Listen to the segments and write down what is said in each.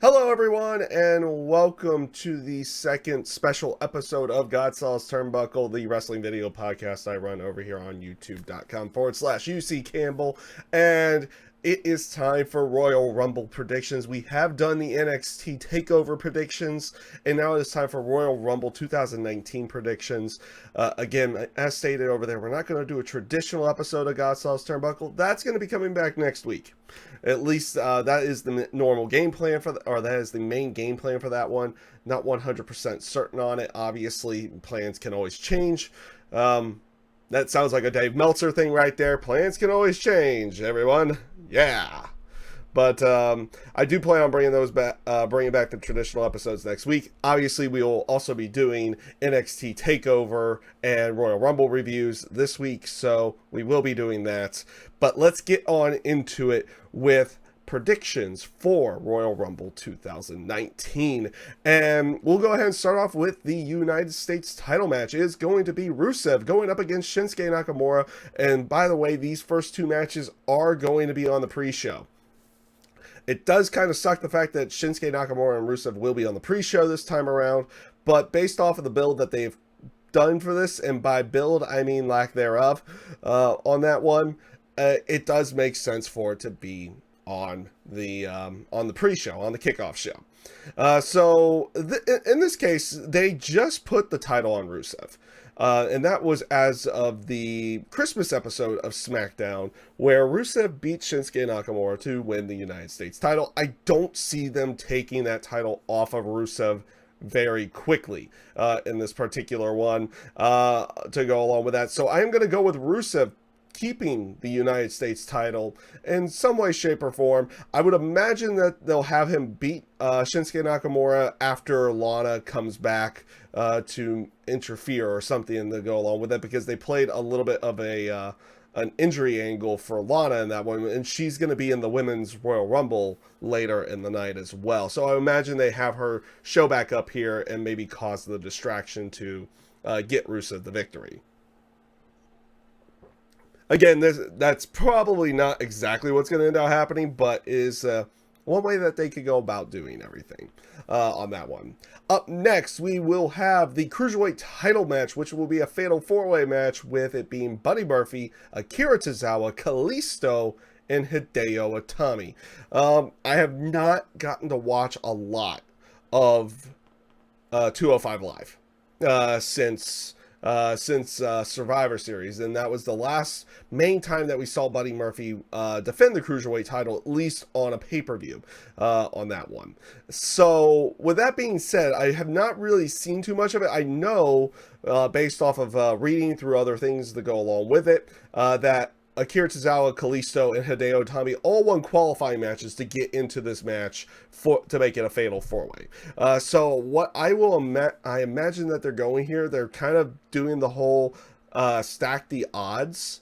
Hello, everyone, and welcome to the second special episode of Godsaw's Turnbuckle, the wrestling video podcast I run over here on youtube.com/UC Campbell. And it is time for Royal Rumble predictions. We have done the NXT TakeOver predictions, and now it's time for Royal Rumble 2019 predictions. Again, as stated over there, we're not going to do a traditional episode of Godsaw's Turnbuckle. That's going to be coming back next week. At least that is the normal game plan for, or that is the main game plan for that one. Not 100% certain on it. Obviously, plans can always change. That sounds like a Dave Meltzer thing right there. Plans can always change, everyone. Yeah. But I do plan on bringing those back, bringing back the traditional episodes next week. Obviously, we will also be doing NXT Takeover and Royal Rumble reviews this week, so we will be doing that. But let's get on into it with predictions for Royal Rumble 2019. And we'll go ahead and start off with the United States title match. It is going to be Rusev going up against Shinsuke Nakamura. And by the way, these first two matches are going to be on the pre-show. It does kind of suck the fact that Shinsuke Nakamura and Rusev will be on the pre-show this time around, but based off of the build that they've done for this, and by build I mean lack thereof, on that one, it does make sense for it to be on the pre-show, on the kickoff show. So in this case, they just put the title on Rusev. And that was as of the Christmas episode of SmackDown, where Rusev beat Shinsuke Nakamura to win the United States title. I don't see them taking that title off of Rusev very quickly in this particular one to go along with that. So I'm going to go with Rusev keeping the United States title in some way, shape, or form. I would imagine that they'll have him beat Shinsuke Nakamura after Lana comes back to interfere or something to go along with it, because they played a little bit of an injury angle for Lana in that one, and she's going to be in the Women's Royal Rumble later in the night as well. So I imagine they have her show back up here and maybe cause the distraction to get Rusev the victory. Again, that's probably not exactly what's going to end up happening, but is one way that they could go about doing everything on that one. Up next, we will have the Cruiserweight title match, which will be a fatal four-way match, with it being Buddy Murphy, Akira Tozawa, Kalisto, and Hideo Itami. I have not gotten to watch a lot of 205 Live since Survivor Series, and that was the last main time that we saw Buddy Murphy defend the Cruiserweight title, at least on a pay-per-view on that one. So with that being said, I have not really seen too much of it. I know based off of reading through other things that go along with it, that Akira Tozawa, Kalisto, and Hideo Itami all won qualifying matches to get into this match to make it a fatal four-way. So what I imagine that they're going here, they're kind of doing the whole stack the odds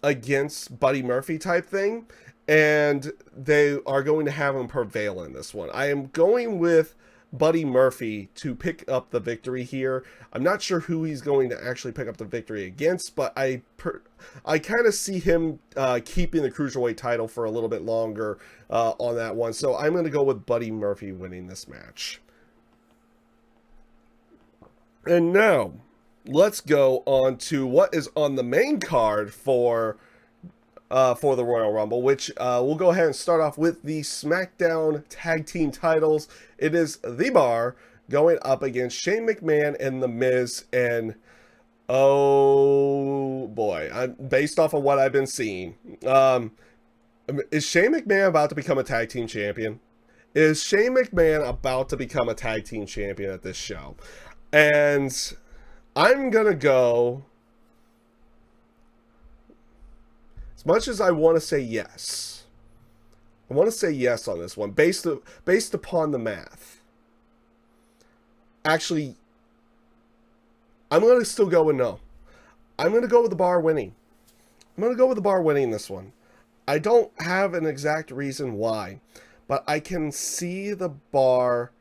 against Buddy Murphy type thing, and they are going to have him prevail in this one. I am going with Buddy Murphy to pick up the victory here. I'm not sure who he's going to actually pick up the victory against, but I kind of see him keeping the Cruiserweight title for a little bit longer on that one. So I'm going to go with Buddy Murphy winning this match. And now let's go on to what is on the main card for the Royal Rumble, which we'll go ahead and start off with the SmackDown Tag Team titles. It is The Bar going up against Shane McMahon and The Miz, and oh boy, based off of what I've been seeing, is Shane McMahon about to become a tag team champion? Is Shane McMahon about to become a tag team champion at this show? And I'm gonna go, as much as I want to say yes, I want to say yes on this one, based upon the math. Actually, I'm going to still go with no. I'm going to go with The Bar winning. I'm going to go with The Bar winning this one. I don't have an exact reason why, but I can see The Bar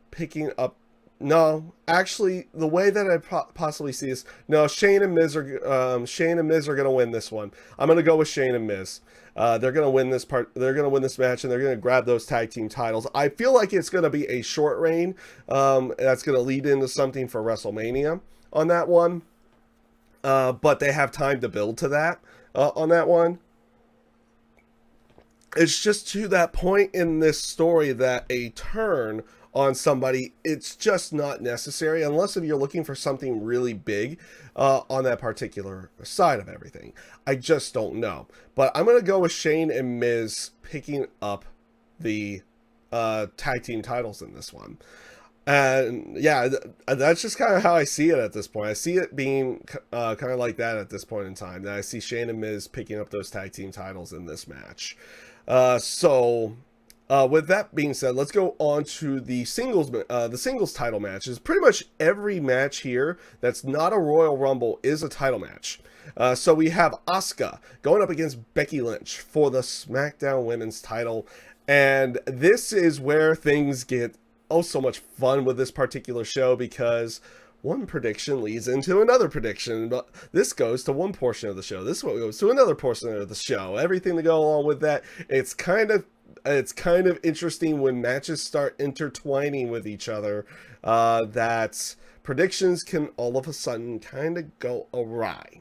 picking up No, actually, the way that I possibly see this, no, Shane and Miz are gonna win this one. I'm gonna go with Shane and Miz. They're gonna win this part. They're gonna win this match, and they're gonna grab those tag team titles. I feel like it's gonna be a short reign. That's gonna lead into something for WrestleMania on that one. But they have time to build to that on that one. It's just to that point in this story that a turn on somebody, it's just not necessary unless if you're looking for something really big on that particular side of everything. I just don't know. But I'm going to go with Shane and Miz picking up the tag team titles in this one. And yeah, that's just kind of how I see it at this point. I see it being kind of like that at this point in time. That I see Shane and Miz picking up those tag team titles in this match. With that being said, let's go on to the singles title matches. Pretty much every match here that's not a Royal Rumble is a title match. So we have Asuka going up against Becky Lynch for the SmackDown Women's title. And this is where things get so much fun with this particular show, because one prediction leads into another prediction, but this goes to one portion of the show, this one goes to another portion of the show, everything to go along with that. It's kind of interesting when matches start intertwining with each other, that predictions can all of a sudden kind of go awry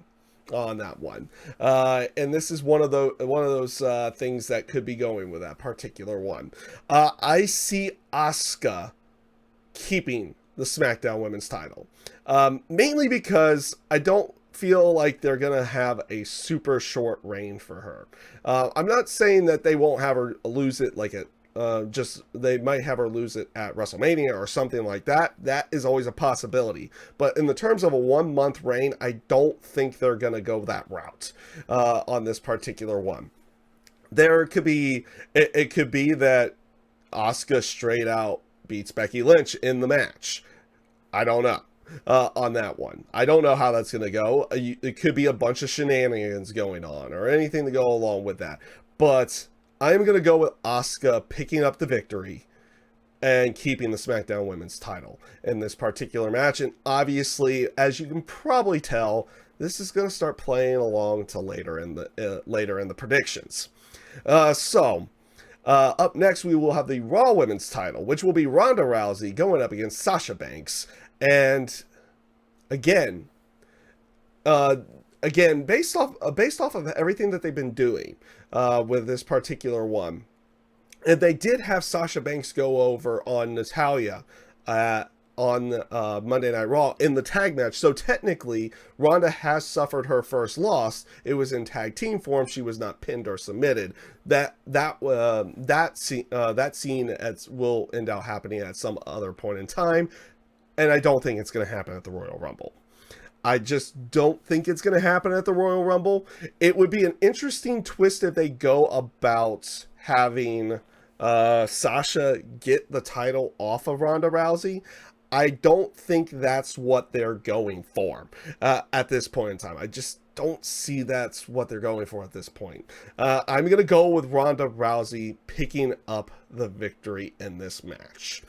on that one. And this is one of those things that could be going with that particular one. I see Asuka keeping the SmackDown Women's title, mainly because I don't feel like they're gonna have a super short reign for her. I'm not saying that they won't have her lose it like they might have her lose it at WrestleMania or something like that. That is always a possibility. But in the terms of a 1 month reign, I don't think they're gonna go that route on this particular one. There could be it could be that Asuka straight out beats Becky Lynch in the match. I don't know on that one. I don't know how that's going to go. It could be a bunch of shenanigans going on or anything to go along with that. But I'm going to go with Asuka picking up the victory and keeping the SmackDown Women's title in this particular match. And obviously, as you can probably tell, this is going to start playing along to later in the predictions. Up next, we will have the Raw Women's title, which will be Ronda Rousey going up against Sasha Banks. And again, based off of everything that they've been doing with this particular one, and they did have Sasha Banks go over on Natalya on Monday Night Raw in the tag match. So technically, Ronda has suffered her first loss. It was in tag team form. She was not pinned or submitted. That scene will end up happening at some other point in time, and I don't think it's going to happen at the Royal Rumble. I just don't think it's going to happen at the Royal Rumble. It would be an interesting twist if they go about having Sasha get the title off of Ronda Rousey. I don't think that's what they're going for at this point in time. I just don't see that's what they're going for at this point. I'm going to go with Ronda Rousey picking up the victory in this match.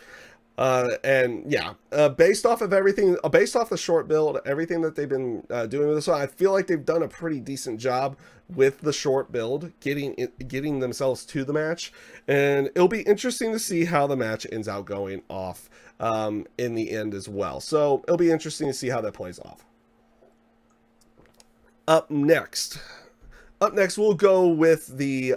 Based off of everything, based off the short build, everything that they've been doing with this one, I feel like they've done a pretty decent job with the short build, getting themselves to the match, and it'll be interesting to see how the match ends out going off in the end as well. So it'll be interesting to see how that plays off. Up next, we'll go with the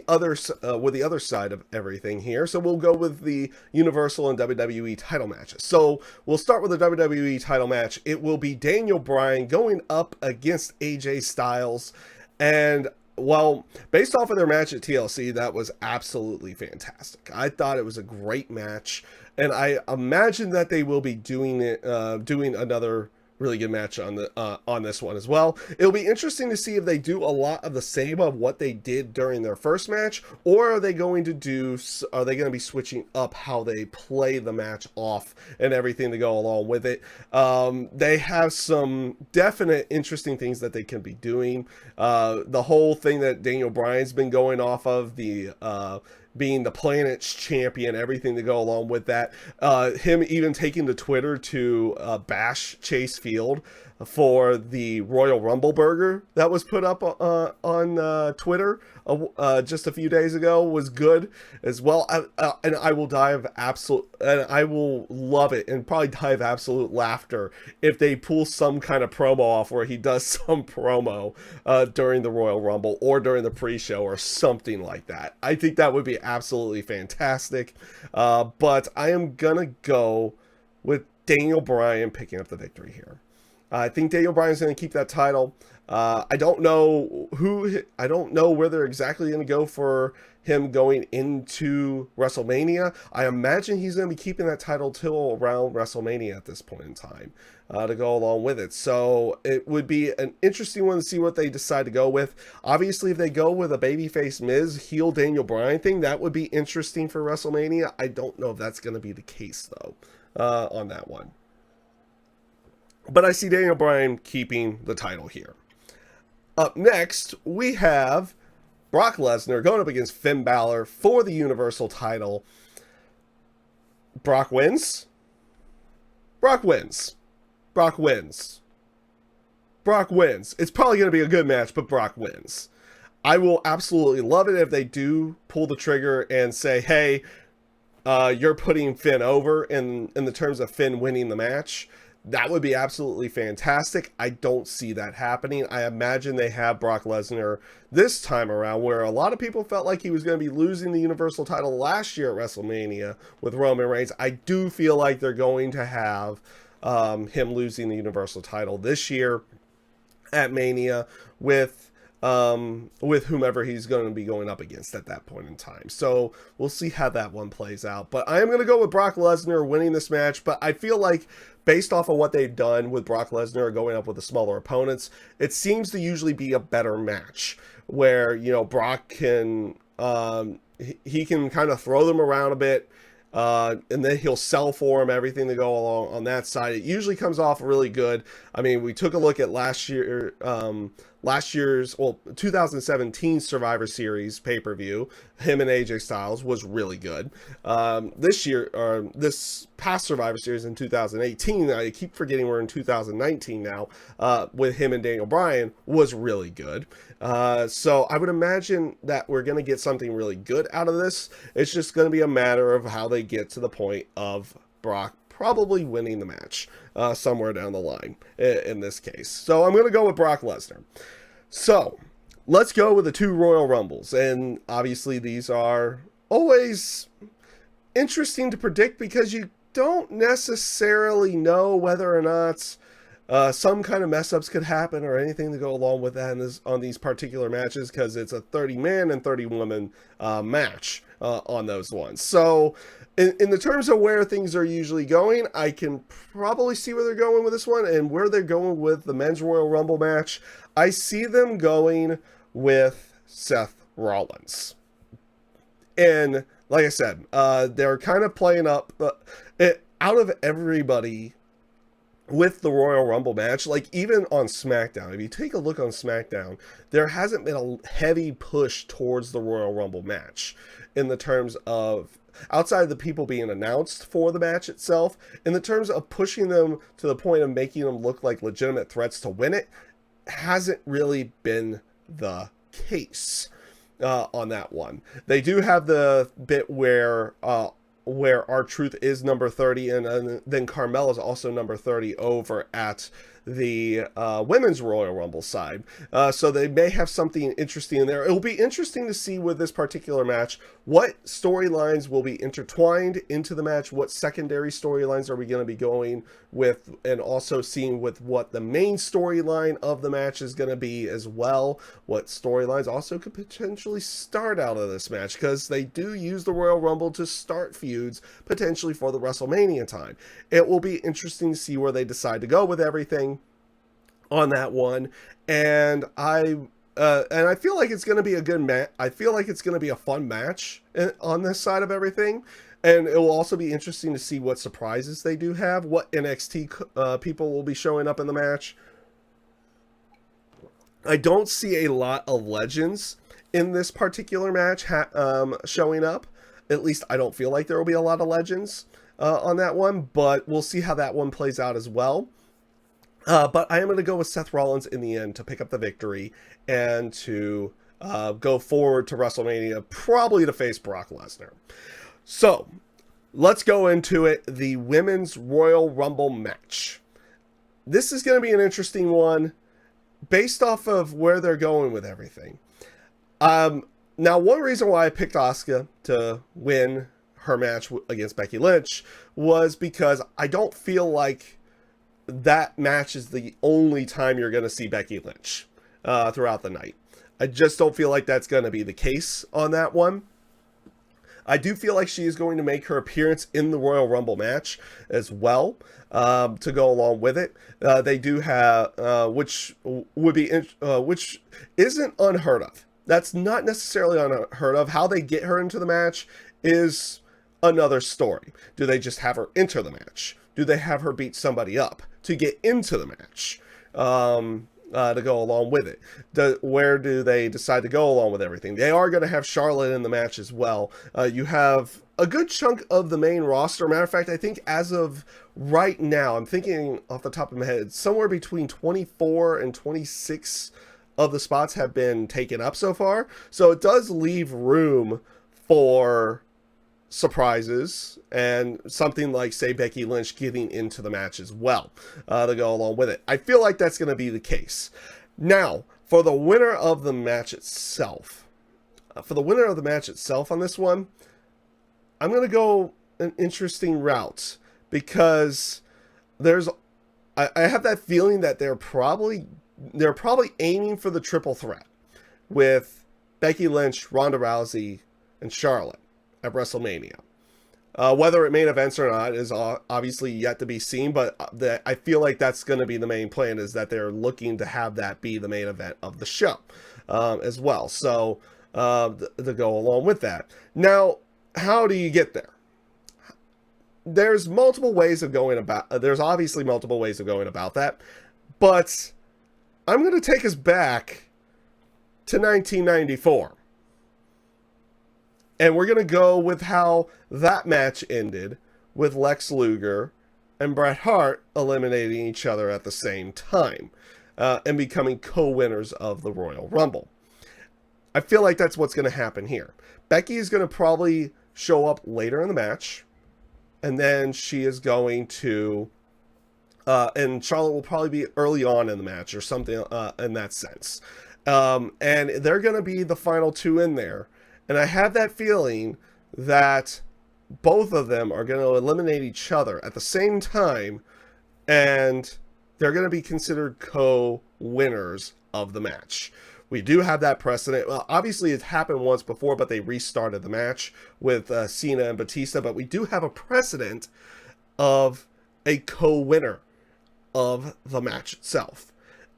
other side of everything here. So we'll go with the Universal and WWE title matches. So we'll start with the WWE title match. It will be Daniel Bryan going up against AJ Styles. And well, based off of their match at TLC, that was absolutely fantastic. I thought it was a great match, and I imagine that they will be doing another really good match on the on this one as well. It'll be interesting to see if they do a lot of the same of what they did during their first match, or are they going to be switching up how they play the match off and everything to go along with it. They have some definite interesting things that they can be doing. The whole thing that Daniel Bryan's been going off of, the being the planet's champion, everything to go along with that. Him even taking to Twitter to bash Chase Field for the Royal Rumble burger that was put up on Twitter just a few days ago was good as well. And I will love it and probably die of absolute laughter if they pull some kind of promo off where he does some promo during the Royal Rumble or during the pre-show or something like that. I think that would be absolutely fantastic. But I am gonna go with Daniel Bryan picking up the victory here. I think Daniel Bryan's going to keep that title. I don't know where they're exactly going to go for him going into WrestleMania. I imagine he's going to be keeping that title till around WrestleMania at this point in time to go along with it. So it would be an interesting one to see what they decide to go with. Obviously, if they go with a babyface Miz, heel Daniel Bryan thing, that would be interesting for WrestleMania. I don't know if that's going to be the case, though, on that one. But I see Daniel Bryan keeping the title here. Up next, we have Brock Lesnar going up against Finn Balor for the Universal title. Brock wins. Brock wins. Brock wins. Brock wins. It's probably going to be a good match, but Brock wins. I will absolutely love it if they do pull the trigger and say, hey, you're putting Finn over in the terms of Finn winning the match. That would be absolutely fantastic. I don't see that happening. I imagine they have Brock Lesnar this time around, where a lot of people felt like he was going to be losing the Universal title last year at WrestleMania with Roman Reigns. I do feel like they're going to have him losing the Universal title this year at Mania with whomever he's going to be going up against at that point in time. So we'll see how that one plays out. But I am going to go with Brock Lesnar winning this match. But I feel like based off of what they've done with Brock Lesnar going up with the smaller opponents, it seems to usually be a better match where, you know, Brock can, he can kind of throw them around a bit. And then he'll sell for him, everything to go along on that side. It usually comes off really good. I mean, we took a look at last year's 2017 Survivor Series pay-per-view. Him and AJ Styles was really good. This past Survivor Series in 2018, I keep forgetting we're in 2019 now, with him and Daniel Bryan was really good. So I would imagine that we're going to get something really good out of this. It's just going to be a matter of how they get to the point of Brock probably winning the match somewhere down the line in this case. So I'm going to go with Brock Lesnar. So let's go with the two Royal Rumbles. And obviously these are always interesting to predict because you don't necessarily know whether or not some kind of mess ups could happen or anything to go along with that on these particular matches, because it's a 30-man and 30-woman match on those ones. So in the terms of where things are usually going, I can probably see where they're going with this one, and where they're going with the men's Royal Rumble match, I see them going with Seth Rollins. And like I said, they're kind of playing up out of everybody with the Royal Rumble match. Like even on SmackDown, if you take a look on SmackDown, there hasn't been a heavy push towards the Royal Rumble match in the terms of, outside of the people being announced for the match itself, in the terms of pushing them to the point of making them look like legitimate threats to win it, hasn't really been the case on that one. They do have the bit where R-Truth is number 30, and then Carmella's also number 30 over at the Women's Royal Rumble side. So they may have something interesting in there. It will be interesting to see with this particular match what storylines will be intertwined into the match, what secondary storylines are we going to be going with, and also seeing with what the main storyline of the match is going to be as well. What storylines also could potentially start out of this match, because they do use the Royal Rumble to start feuds potentially for the WrestleMania time. It will be interesting to see where they decide to go with everything on that one, and I feel like it's going to be a good match. I feel like it's going to be a fun match on this side of everything. And it will also be interesting to see what surprises they do have, what NXT people will be showing up in the match. I don't see a lot of legends in this particular match showing up. At least I don't feel like there will be a lot of legends on that one, but we'll see how that one plays out as well. But I am going to go with Seth Rollins in the end to pick up the victory and to go forward to WrestleMania, probably to face Brock Lesnar. So, let's go into it. The Women's Royal Rumble match. This is going to be an interesting one based off of where they're going with everything. Now, one reason why I picked Asuka to win her match against Becky Lynch was because I don't feel like that match is the only time you're going to see Becky Lynch throughout the night. I just don't feel like that's going to be the case on that one. I do feel like she is going to make her appearance in the Royal Rumble match as well to go along with it. They do have, which isn't unheard of. That's not necessarily unheard of. How they get her into the match is another story. Do they just have her enter the match? Do they have her beat somebody up to get into the match? To go along with it. Where do they decide to go along with everything? They are going to have Charlotte in the match as well. You have a good chunk of the main roster. Matter of fact, I think as of right now, I'm thinking off the top of my head, somewhere between 24 and 26 of the spots have been taken up so far. So it does leave room for surprises and something like, say, Becky Lynch getting into the match as well to go along with it. I feel like that's going to be the case. Now, for the winner of the match itself, on this one, I'm going to go an interesting route because I have that feeling that they're probably aiming for the triple threat with Becky Lynch, Ronda Rousey, and Charlotte at WrestleMania. Whether it main events or not is obviously yet to be seen, but I feel like that's going to be the main plan, is that they're looking to have that be the main event of the show as well. So to go along with that. Now, how do you get there? There's obviously multiple ways of going about that, but I'm going to take us back to 1994. And we're going to go with how that match ended, with Lex Luger and Bret Hart eliminating each other at the same time and becoming co-winners of the Royal Rumble. I feel like that's what's going to happen here. Becky is going to probably show up later in the match, and then she is going to... and Charlotte will probably be early on in the match or something in that sense. And they're going to be the final two in there. And I have that feeling that both of them are going to eliminate each other at the same time, and they're going to be considered co-winners of the match. We do have that precedent. Well, obviously, it's happened once before, but they restarted the match with Cena and Batista. But we do have a precedent of a co-winner of the match itself.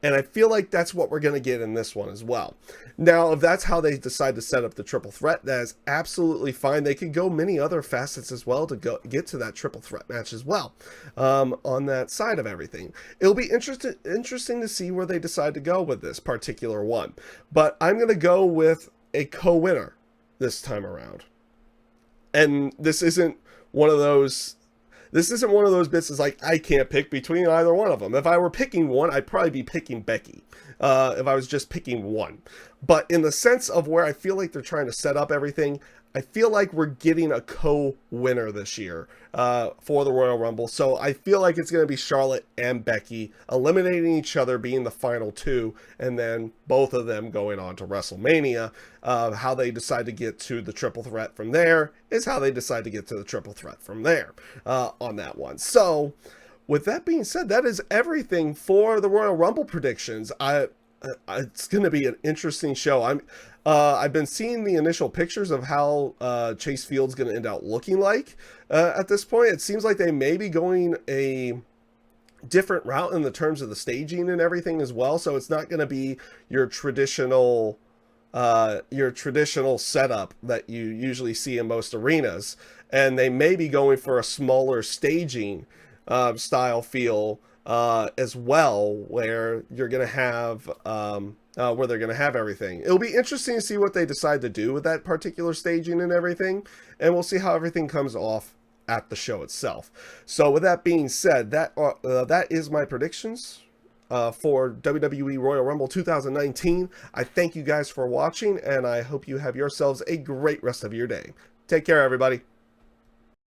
And I feel like that's what we're going to get in this one as well. Now, if that's how they decide to set up the triple threat, that is absolutely fine. They could go many other facets as well to get to that triple threat match as well on that side of everything. It'll be interesting to see where they decide to go with this particular one. But I'm going to go with a co-winner this time around. And this isn't one of those bits that's like, I can't pick between either one of them. If I were picking one, I'd probably be picking Becky if I was just picking one. But in the sense of where I feel like they're trying to set up everything, I feel like we're getting a co-winner this year for the Royal Rumble. So I feel like it's going to be Charlotte and Becky eliminating each other, being the final two, and then both of them going on to WrestleMania. How they decide to get to the triple threat from there is how they decide to get to the triple threat from there on that one. So with that being said, that is everything for the Royal Rumble predictions. It's going to be an interesting show. I've been seeing the initial pictures of how Chase Field's going to end up looking like at this point. It seems like they may be going a different route in the terms of the staging and everything as well. So it's not going to be your traditional setup that you usually see in most arenas, and they may be going for a smaller staging style feel as well, where you're going to have where they're going to have everything. It'll be interesting to see what they decide to do with that particular staging and everything, and we'll see how everything comes off at the show itself. So with that being said, that is my predictions for WWE Royal Rumble 2019. I thank you guys for watching, and I hope you have yourselves a great rest of your day. Take care, everybody.